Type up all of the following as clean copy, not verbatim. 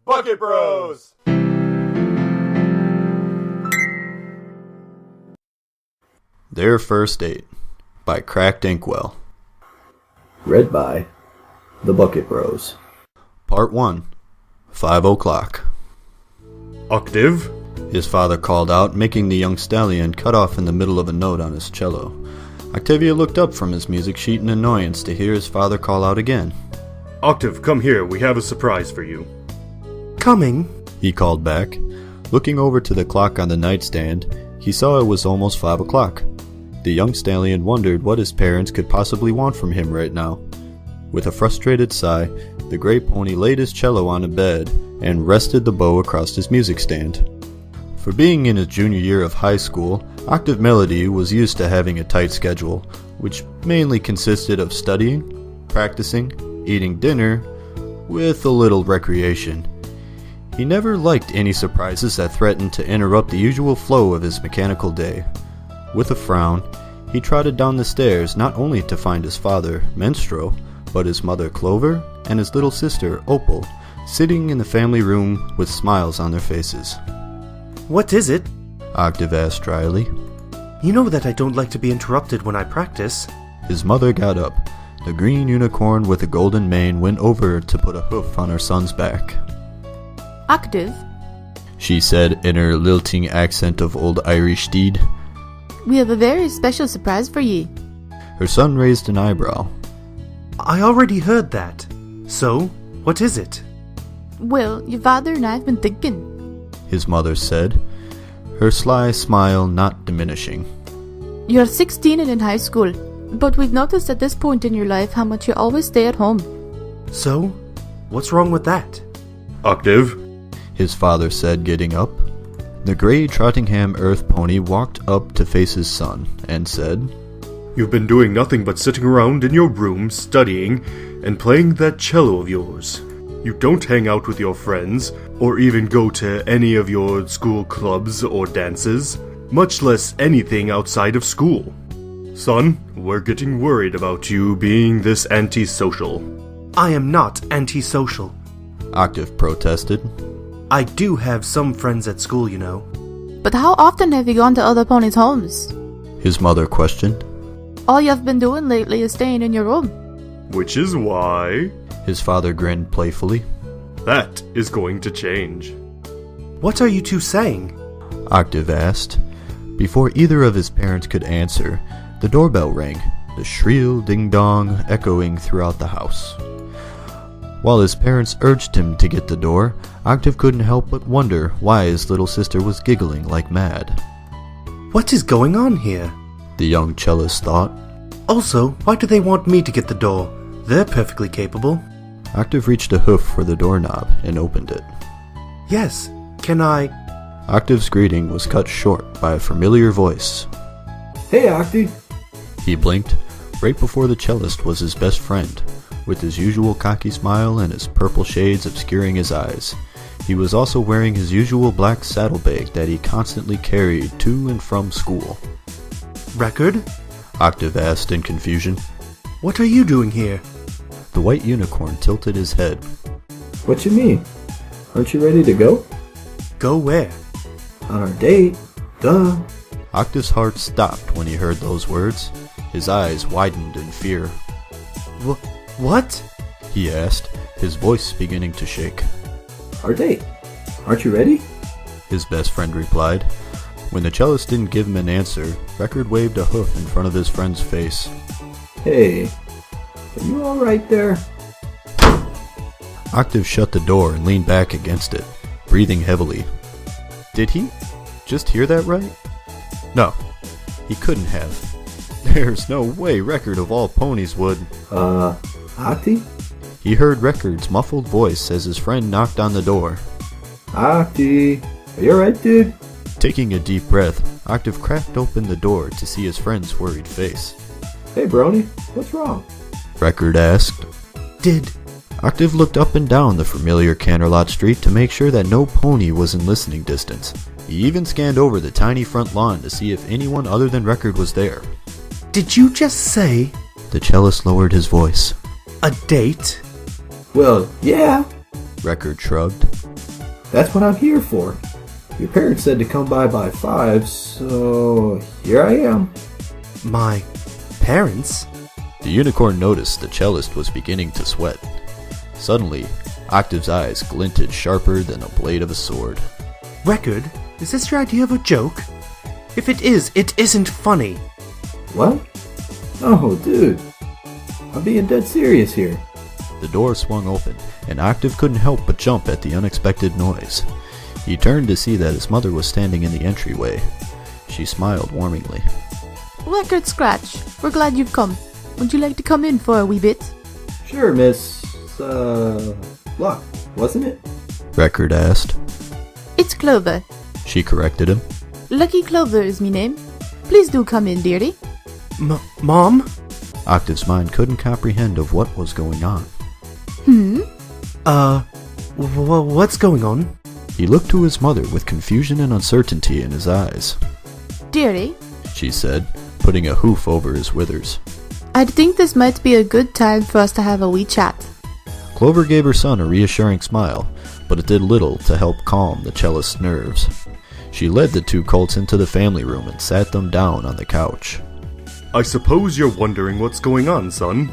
Bucket Bros! Their First Date by CrackedInkWell. Read by the Bucket Bros. Part 1. 5 o'clock. Octave? His father called out, making the young stallion cut off in the middle of a note on his cello. Octavia looked up from his music sheet in annoyance to hear his father call out again. Octave, come here, we have a surprise for you. Coming, He called back. Looking over to the clock on the nightstand, he saw it was almost 5 o'clock. The young stallion wondered what his parents could possibly want from him right now. With a frustrated sigh, the gray pony laid his cello on a bed and rested the bow across his music stand. For being in his junior year of high school, Octave Melody was used to having a tight schedule, which mainly consisted of studying, practicing, eating dinner, with a little recreation. He never liked any surprises that threatened to interrupt the usual flow of his mechanical day. With a frown, he trotted down the stairs not only to find his father, Maestro, but his mother, Clover, and his little sister, Opal, sitting in the family room with smiles on their faces. what is it? Octave asked dryly. You know that I don't like to be interrupted when I practice. His mother got up. The green unicorn with a golden mane went over to put a hoof on her son's back. Octave, She said in her lilting accent of old Irish steed. we have a very special surprise for ye. Her son raised an eyebrow. I already heard that. So, what is it? Well, your father and I have been thinking. His mother said, her sly smile not diminishing. You're 16 and in high school, but we've noticed at this point in your life how much you always stay at home. So, what's wrong with that? Octave? His father said, getting up. The gray Trottingham earth pony walked up to face his son and said, You've been doing nothing but sitting around in your room, studying, and playing that cello of yours. You don't hang out with your friends, or even go to any of your school clubs or dances, much less anything outside of school. Son, we're getting worried about you being this antisocial. I am not antisocial. Octave protested. I do have some friends at school, you know. But how often have you gone to other ponies' homes? His mother questioned. All you've been doing lately is staying in your room. Which is why His father grinned playfully. that is going to change. What are you two saying? Octave asked. Before either of his parents could answer, the doorbell rang, the shrill ding-dong echoing throughout the house. While his parents urged him to get the door, Octave couldn't help but wonder why his little sister was giggling like mad. What is going on here? The young cellist thought. Also, why do they want me to get the door? They're perfectly capable. Octave reached a hoof for the doorknob and opened it. Yes, can I... Octave's greeting was cut short by a familiar voice. Hey, Octi. He blinked. Right before the cellist was his best friend, with his usual cocky smile and his purple shades obscuring his eyes. He was also wearing his usual black saddlebag that he constantly carried to and from school. Record? Octave asked in confusion. What are you doing here? The white unicorn tilted his head. What you mean? Aren't you ready to go? Go where? On our date? Duh. Octave's heart stopped when he heard those words. His eyes widened in fear. What? He asked, his voice beginning to shake. Our date. Aren't you ready? His best friend replied. When the cellist didn't give him an answer, Record waved a hoof in front of his friend's face. Hey, are you alright there? Octave shut the door and leaned back against it, breathing heavily. Did he just hear that right? No, he couldn't have. There's no way Record of all ponies would. Octi? He heard Record's muffled voice as his friend knocked on the door. Octi, are you alright, dude? Taking a deep breath, Octave cracked open the door to see his friend's worried face. Hey, Brony, what's wrong? Record asked. Did... Octave looked up and down the familiar Canterlot street to make sure that no pony was in listening distance. He even scanned over the tiny front lawn to see if anyone other than Record was there. Did you just say... The cellist lowered his voice. a date? Well, yeah. Record shrugged. That's what I'm here for. Your parents said to come by 5, so here I am. My parents? The unicorn noticed the cellist was beginning to sweat. Suddenly, Octave's eyes glinted sharper than a blade of a sword. Record? Is this your idea of a joke? If it is, it isn't funny. What? Oh, dude. I'm being dead serious here. The door swung open, and Octave couldn't help but jump at the unexpected noise. He turned to see that his mother was standing in the entryway. She smiled warmingly. Record Scratch, we're glad you've come. Would you like to come in for a wee bit? Sure, Miss... Luck, wasn't it? Record asked. It's Clover. She corrected him. Lucky Clover is me name. Please do come in, dearie. Mom? Octave's mind couldn't comprehend of what was going on. What's going on? He looked to his mother with confusion and uncertainty in his eyes. Dearie, She said, putting a hoof over his withers. I'd think this might be a good time for us to have a wee chat. Clover gave her son a reassuring smile, but it did little to help calm the cellist's nerves. She led the two colts into the family room and sat them down on the couch. I suppose you're wondering what's going on, son?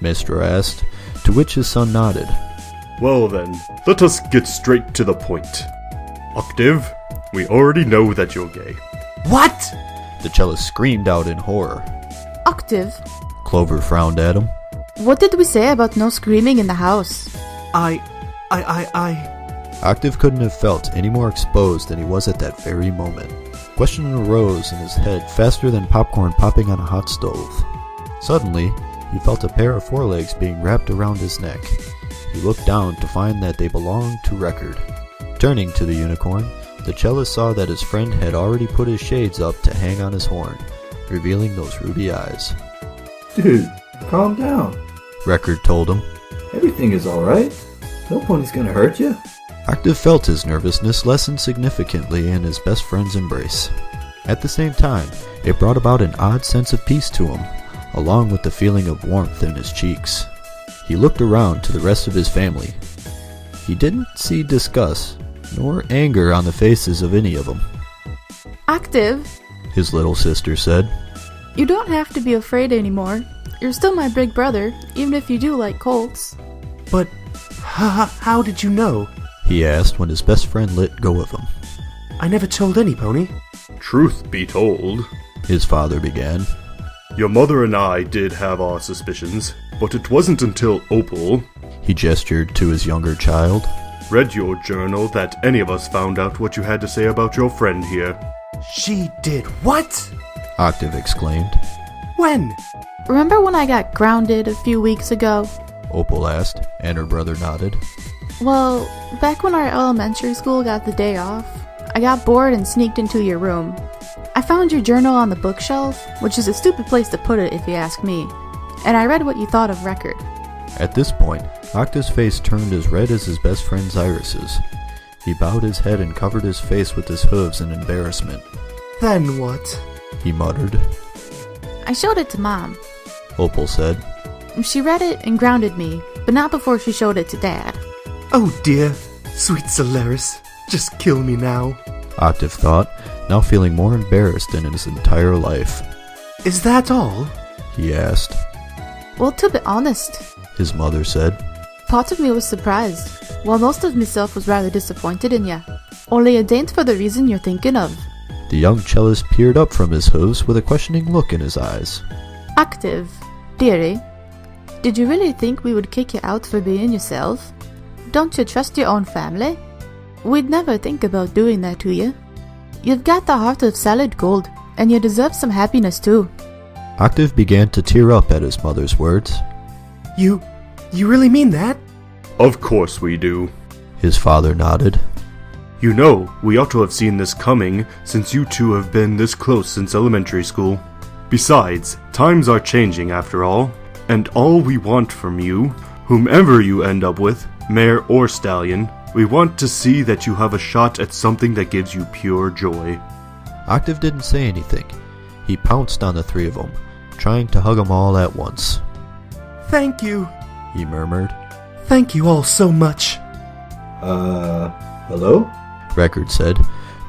Maestro asked, to which his son nodded. Well then, let us get straight to the point. Octave, we already know that you're gay. What? The cellist screamed out in horror. Octave, Clover frowned at him. what did we say about no screaming in the house? Octave couldn't have felt any more exposed than he was at that very moment. Question arose in his head faster than popcorn popping on a hot stove. Suddenly, he felt a pair of forelegs being wrapped around his neck. He looked down to find that they belonged to Record. Turning to the unicorn, the cellist saw that his friend had already put his shades up to hang on his horn, revealing those ruby eyes. Dude, calm down. Record told him. Everything is alright. No pony's gonna hurt you. Octave felt his nervousness lessen significantly in his best friend's embrace. At the same time, it brought about an odd sense of peace to him, along with the feeling of warmth in his cheeks. He looked around to the rest of his family. He didn't see disgust nor anger on the faces of any of them. Octave, His little sister said. you don't have to be afraid anymore. You're still my big brother, even if you do like colts. But how did you know? He asked when his best friend let go of him. I never told any pony. Truth be told, His father began. your mother and I did have our suspicions, but it wasn't until Opal He gestured to his younger child. read your journal that any of us found out what you had to say about your friend here. She did what? Octave exclaimed. When? Remember when I got grounded a few weeks ago? Opal asked, and her brother nodded. Well, back when our elementary school got the day off, I got bored and sneaked into your room. I found your journal on the bookshelf, which is a stupid place to put it if you ask me, and I read what you thought of Record. At this point, Octave's face turned as red as his best friend's irises. He bowed his head and covered his face with his hooves in embarrassment. Then what? He muttered. I showed it to Mom. Opal said. She read it and grounded me, but not before she showed it to Dad. Oh dear, sweet Solaris, just kill me now. Octave thought, now feeling more embarrassed than in his entire life. Is that all? He asked. Well, to be honest, His mother said. part of me was surprised, while most of myself was rather disappointed in ya. Only it ain't for the reason you're thinking of. The young cellist peered up from his hooves with a questioning look in his eyes. Octave, dearie, did you really think we would kick you out for being yourself? Don't you trust your own family? We'd never think about doing that to you. You've got the heart of solid gold, and you deserve some happiness too. Octave began to tear up at his mother's words. You really mean that? Of course we do. His father nodded. You know, we ought to have seen this coming, since you two have been this close since elementary school. Besides, times are changing after all, and all we want from you, whomever you end up with, mare or stallion, we want to see that you have a shot at something that gives you pure joy. Octave didn't say anything. He pounced on the three of them, trying to hug them all at once. Thank you. He murmured. Thank you all so much. Hello? Record said,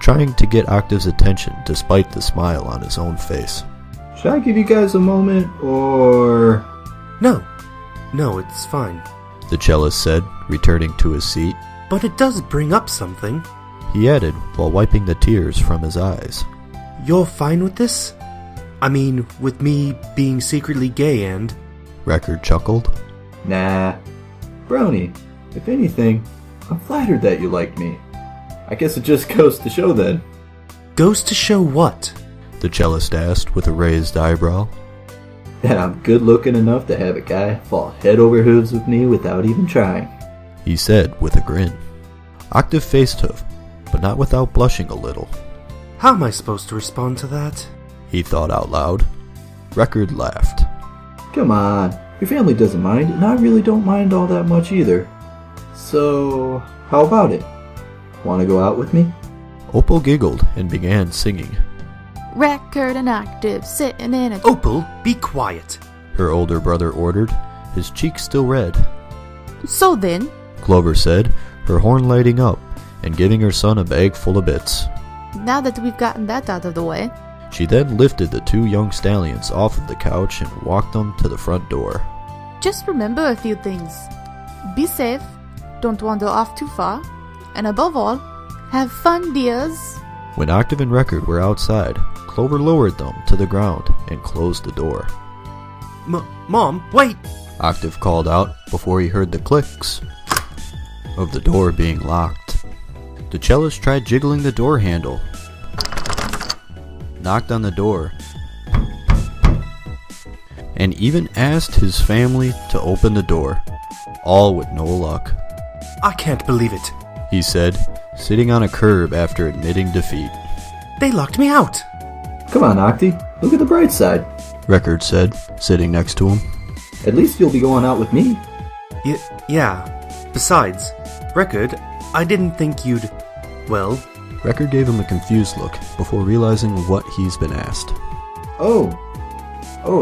trying to get Octave's attention despite the smile on his own face. Should I give you guys a moment, or... No, it's fine. The cellist said, returning to his seat. But it does bring up something. He added, while wiping the tears from his eyes. You're fine with this? I mean, with me being secretly gay and... Record chuckled. Nah. Brownie, if anything, I'm flattered that you like me. I guess it just goes to show then. Goes to show what? The cellist asked with a raised eyebrow. That I'm good looking enough to have a guy fall head over hooves with me without even trying. He said with a grin. Octave faced Hoof, but not without blushing a little. How am I supposed to respond to that? He thought out loud. Record laughed. Come on, your family doesn't mind, and I really don't mind all that much either. So, how about it? Want to go out with me? Opal giggled and began singing. Record and Octave sitting in a... Opal, be quiet. Her older brother ordered, his cheeks still red. So then, Clover said, her horn lighting up and giving her son a bag full of bits. now that we've gotten that out of the way, She then lifted the two young stallions off of the couch and walked them to the front door. just remember a few things. Be safe, don't wander off too far, and above all, have fun, dears. When Octave and Record were outside, Clover lowered them to the ground and closed the door. Mom, wait! Octave called out before he heard the clicks of the door being locked. The cellist tried jiggling the door handle, knocked on the door, and even asked his family to open the door, all with no luck. I can't believe it. He said, sitting on a curb after admitting defeat. They locked me out. Come on, Octi, look at the bright side. Record said, sitting next to him. At least you'll be going out with me. Yeah. Besides, Record, I didn't think you'd... Well... Record gave him a confused look before realizing what he's been asked. Oh,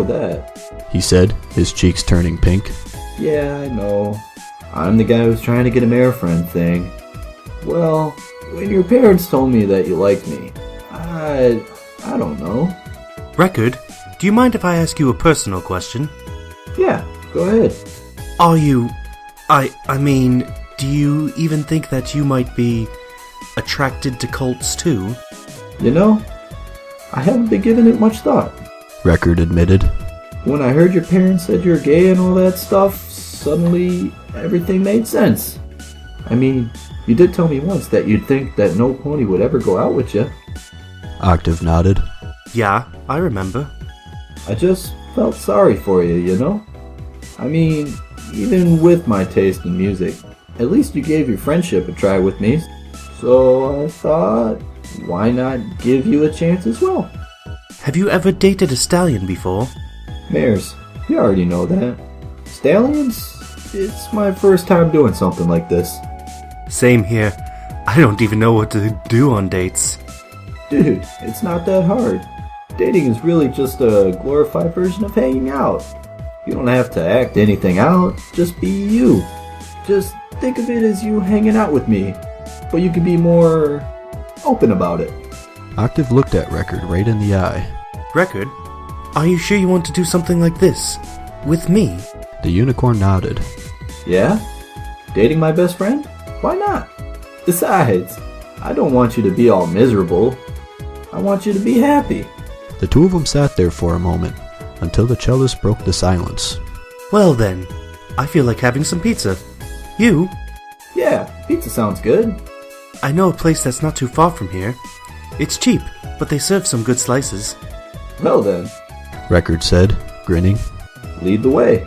that. He said, his cheeks turning pink. Yeah, I know. I'm the guy who's trying to get a mayor friend thing. Well, when your parents told me that you liked me, I don't know. Record, do you mind if I ask you a personal question? Yeah, go ahead. Are you... I mean, do you even think that you might be attracted to cults too? You know, I haven't been giving it much thought. Record admitted. When I heard your parents said you're gay and all that stuff, suddenly everything made sense. I mean, you did tell me once that you'd think that no pony would ever go out with you. Octave nodded. Yeah, I remember. I just felt sorry for you, you know? I mean, even with my taste in music, at least you gave your friendship a try with me. So I thought, why not give you a chance as well? Have you ever dated a stallion before? Mares, you already know that. Stallions? It's my first time doing something like this. Same here. I don't even know what to do on dates. Dude, it's not that hard. Dating is really just a glorified version of hanging out. You don't have to act anything out, just be you. Just think of it as you hanging out with me, but you can be more open about it. Octave looked at Record right in the eye. Record, are you sure you want to do something like this? With me? The unicorn nodded. Yeah? Dating my best friend? Why not? Besides, I don't want you to be all miserable. I want you to be happy. The two of them sat there for a moment, until the cellist broke the silence. Well then, I feel like having some pizza. You? Yeah, pizza sounds good. I know a place that's not too far from here. It's cheap, but they serve some good slices. Well then, Record said, grinning. lead the way.